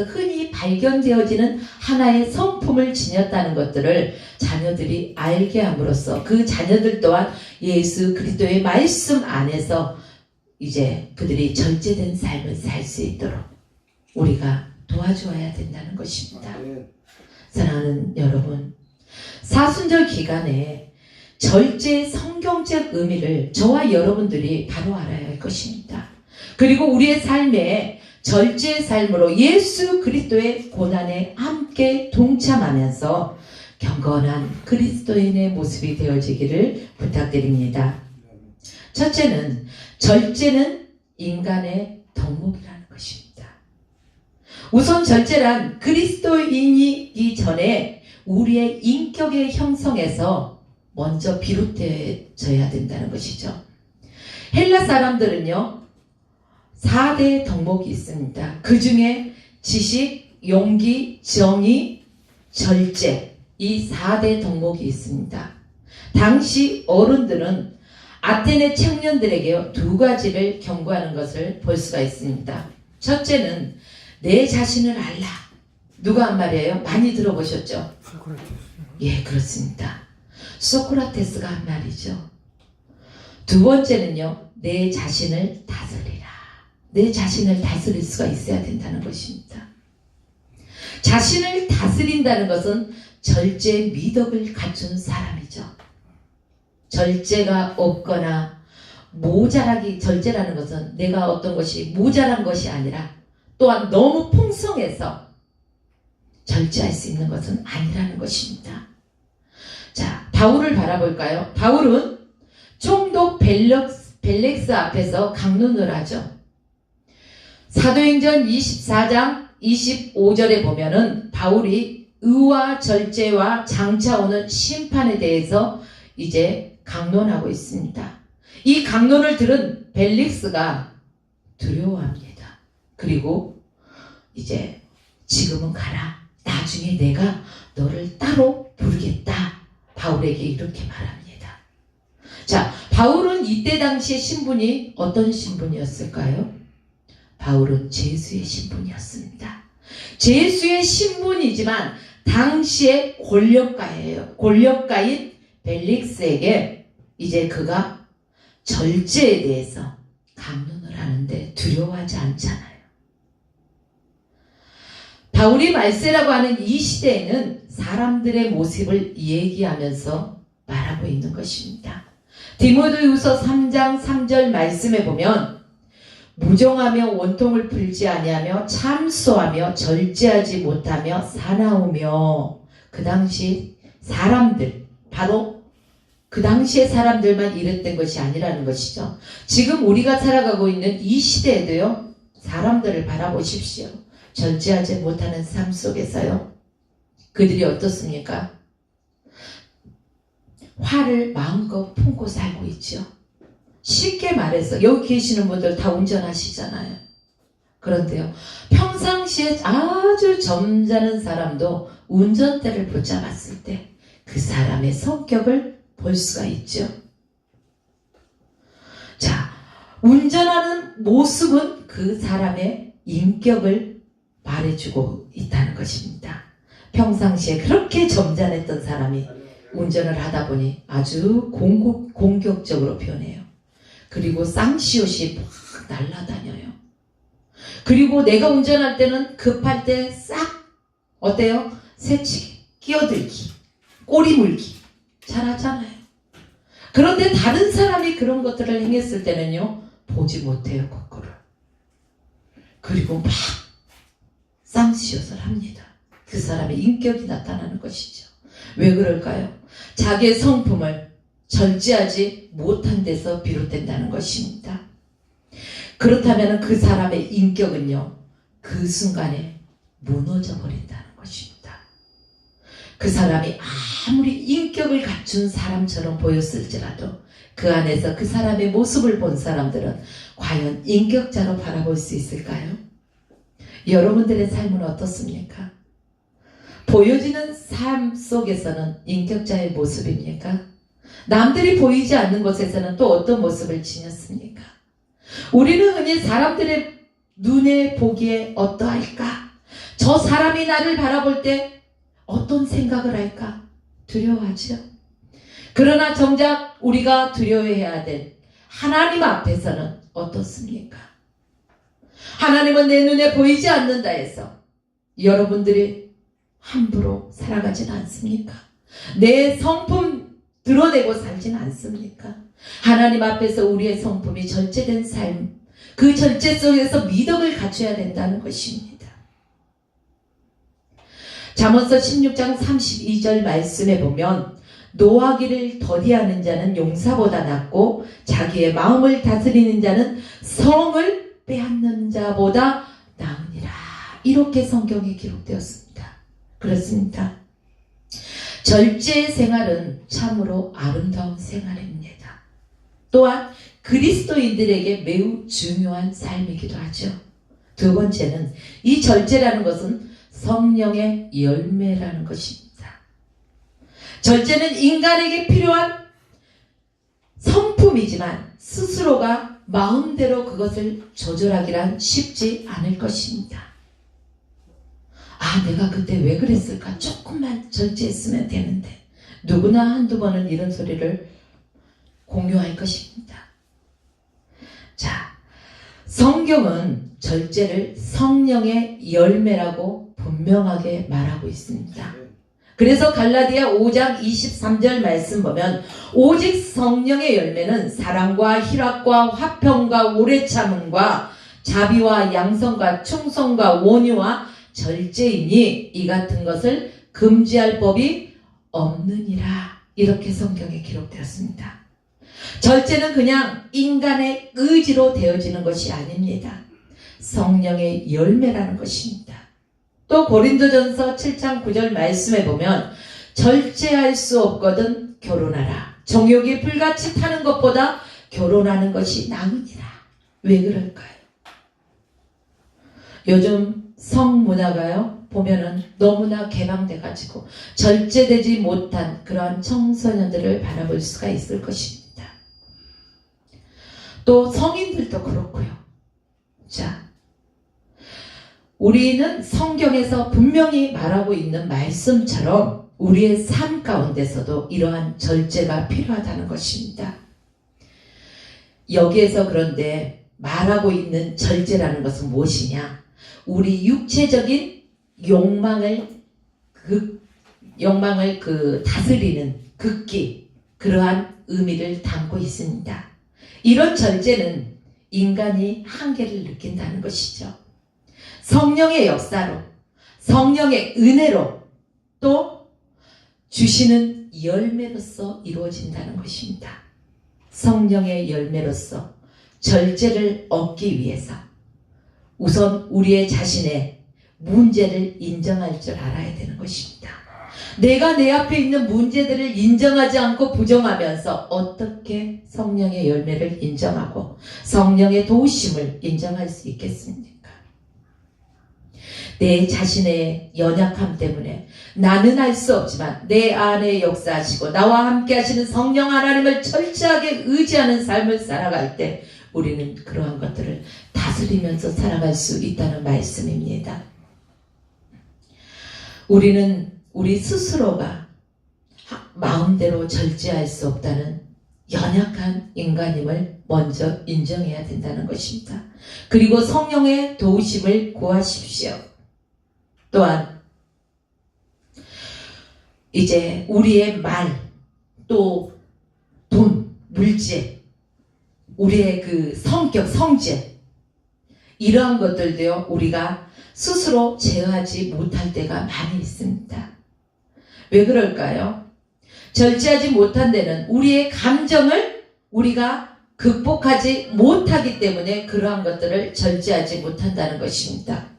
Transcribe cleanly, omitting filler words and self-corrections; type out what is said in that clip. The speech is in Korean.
흔히 발견되어지는 하나의 성품을 지녔다는 것들을 자녀들이 알게 함으로써 그 자녀들 또한 예수 그리스도의 말씀 안에서 이제 그들이 절제된 삶을 살 수 있도록 우리가 도와주어야 된다는 것입니다. 사랑하는 여러분, 사순절 기간에 절제의 성경적 의미를 저와 여러분들이 바로 알아야 할 것입니다. 그리고 우리의 삶에 절제의 삶으로 예수 그리스도의 고난에 함께 동참하면서 경건한 그리스도인의 모습이 되어지기를 부탁드립니다. 첫째는 절제는 인간의 덕목이라는 것입니다. 우선 절제란 그리스도인이기 전에 우리의 인격의 형성에서 먼저 비롯되어야 된다는 것이죠. 헬라 사람들은요 4대 덕목이 있습니다. 그 중에 지식, 용기, 정의, 절제 이 4대 덕목이 있습니다. 당시 어른들은 아테네 청년들에게 두 가지를 경고하는 것을 볼 수가 있습니다. 첫째는 내 자신을 알라. 누가 한 말이에요? 많이 들어보셨죠? 예, 그렇습니다. 소크라테스가 한 말이죠. 두 번째는요, 내 자신을 다스리라. 내 자신을 다스릴 수가 있어야 된다는 것입니다. 자신을 다스린다는 것은 절제 미덕을 갖춘 사람이죠. 절제가 없거나 모자라기, 절제라는 것은 내가 어떤 것이 모자란 것이 아니라 또한 너무 풍성해서 절제할 수 있는 것은 아니라는 것입니다. 자, 바울을 바라볼까요? 바울은 총독 벨렉스 앞에서 강론을 하죠. 사도행전 24장 25절에 보면은 바울이 의와 절제와 장차 오는 심판에 대해서 이제 강론하고 있습니다. 이 강론을 들은 벨릭스가 두려워합니다. 그리고 이제 지금은 가라. 나중에 내가 너를 따로 부르겠다. 바울에게 이렇게 말합니다. 자, 바울은 이때 당시의 신분이 어떤 신분이었을까요? 바울은 제수의 신분이었습니다. 제수의 신분이지만 당시의 권력가예요. 권력가인 벨릭스에게 이제 그가 절제에 대해서 강론을 하는데 두려워하지 않잖아요. 바울이 말세라고 하는 이 시대에는 사람들의 모습을 얘기하면서 말하고 있는 것입니다. 디모데후서 3장 3절 말씀에 보면 무정하며 원통을 풀지 아니하며 참소하며 절제하지 못하며 사나우며 그 당시 사람들 바로 그 당시의 사람들만 이랬던 것이 아니라는 것이죠. 지금 우리가 살아가고 있는 이 시대에도요 사람들을 바라보십시오. 절제하지 못하는 삶 속에서요 그들이 어떻습니까? 화를 마음껏 품고 살고 있죠. 쉽게 말해서 여기 계시는 분들 다 운전하시잖아요. 그런데요 평상시에 아주 점잖은 사람도 운전대를 붙잡았을 때 그 사람의 성격을 볼 수가 있죠. 자, 운전하는 모습은 그 사람의 인격을 말해주고 있다는 것입니다. 평상시에 그렇게 점잖았던 사람이 운전을 하다 보니 아주 공격적으로 변해요. 그리고 쌍시옷이 막 날아다녀요. 그리고 내가 운전할 때는 급할 때 싹 어때요? 새치기, 끼어들기, 꼬리 물기 잘하잖아요. 그런데 다른 사람이 그런 것들을 행했을 때는요 보지 못해요. 거꾸로. 그리고 막 쌍시옷을 합니다. 그 사람의 인격이 나타나는 것이죠. 왜 그럴까요? 자기의 성품을 절제하지 못한 데서 비롯된다는 것입니다. 그렇다면 그 사람의 인격은요 그 순간에 무너져 버린다는 것입니다. 그 사람이 아무리 인격을 갖춘 사람처럼 보였을지라도 그 안에서 그 사람의 모습을 본 사람들은 과연 인격자로 바라볼 수 있을까요? 여러분들의 삶은 어떻습니까? 보여지는 삶 속에서는 인격자의 모습입니까? 남들이 보이지 않는 곳에서는 또 어떤 모습을 지녔습니까? 우리는 흔히 사람들의 눈에 보기에 어떠할까? 저 사람이 나를 바라볼 때 어떤 생각을 할까? 두려워하죠. 그러나 정작 우리가 두려워해야 될 하나님 앞에서는 어떻습니까? 하나님은 내 눈에 보이지 않는다 해서 여러분들이 함부로 살아가지는 않습니까? 내 성품 드러내고 살지는 않습니까? 하나님 앞에서 우리의 성품이 절제된 삶, 그 절제 속에서 미덕을 갖춰야 된다는 것입니다. 잠언서 16장 32절 말씀에 보면 노하기를 더디하는 자는 용사보다 낫고 자기의 마음을 다스리는 자는 성을 빼앗는 자보다 나으니라. 이렇게 성경에 기록되었습니다. 그렇습니다. 절제 생활은 참으로 아름다운 생활입니다. 또한 그리스도인들에게 매우 중요한 삶이기도 하죠. 두 번째는 이 절제라는 것은 성령의 열매라는 것입니다. 절제는 인간에게 필요한 성품이지만 스스로가 마음대로 그것을 조절하기란 쉽지 않을 것입니다. 아, 내가 그때 왜 그랬을까? 조금만 절제했으면 되는데. 누구나 한두 번은 이런 소리를 공유할 것입니다. 자, 성경은 절제를 성령의 열매라고 분명하게 말하고 있습니다. 그래서 갈라디아 5장 23절 말씀 보면 오직 성령의 열매는 사랑과 희락과 화평과 오래 참음과 자비와 양성과 충성과 온유와 절제이니 이 같은 것을 금지할 법이 없느니라. 이렇게 성경에 기록되었습니다. 절제는 그냥 인간의 의지로 되어지는 것이 아닙니다. 성령의 열매라는 것입니다. 또 고린도전서 7장 9절 말씀에 보면 절제할 수 없거든 결혼하라. 정욕이 불같이 타는 것보다 결혼하는 것이 나으니라. 왜 그럴까요? 요즘 성문화가요 보면은 너무나 개방돼가지고 절제되지 못한 그러한 청소년들을 바라볼 수가 있을 것입니다. 또 성인들도 그렇고요. 자, 우리는 성경에서 분명히 말하고 있는 말씀처럼 우리의 삶 가운데서도 이러한 절제가 필요하다는 것입니다. 여기에서 그런데 말하고 있는 절제라는 것은 무엇이냐? 우리 육체적인 욕망을 다스리는 극기, 그러한 의미를 담고 있습니다. 이런 절제는 인간이 한계를 느낀다는 것이죠. 성령의 역사로, 성령의 은혜로, 또 주시는 열매로서 이루어진다는 것입니다. 성령의 열매로서 절제를 얻기 위해서 우선 우리의 자신의 문제를 인정할 줄 알아야 되는 것입니다. 내가 내 앞에 있는 문제들을 인정하지 않고 부정하면서 어떻게 성령의 열매를 인정하고 성령의 도우심을 인정할 수 있겠습니까? 내 자신의 연약함 때문에 나는 할 수 없지만 내 안에 역사하시고 나와 함께 하시는 성령 하나님을 철저하게 의지하는 삶을 살아갈 때 우리는 그러한 것들을 다스리면서 살아갈 수 있다는 말씀입니다. 우리는 우리 스스로가 마음대로 절제할 수 없다는 연약한 인간임을 먼저 인정해야 된다는 것입니다. 그리고 성령의 도우심을 구하십시오. 또한 이제 우리의 말, 또 돈, 물질, 우리의 그 성격, 성질, 이러한 것들도요 우리가 스스로 제어하지 못할 때가 많이 있습니다. 왜 그럴까요? 절제하지 못한 데는 우리의 감정을 우리가 극복하지 못하기 때문에 그러한 것들을 절제하지 못한다는 것입니다.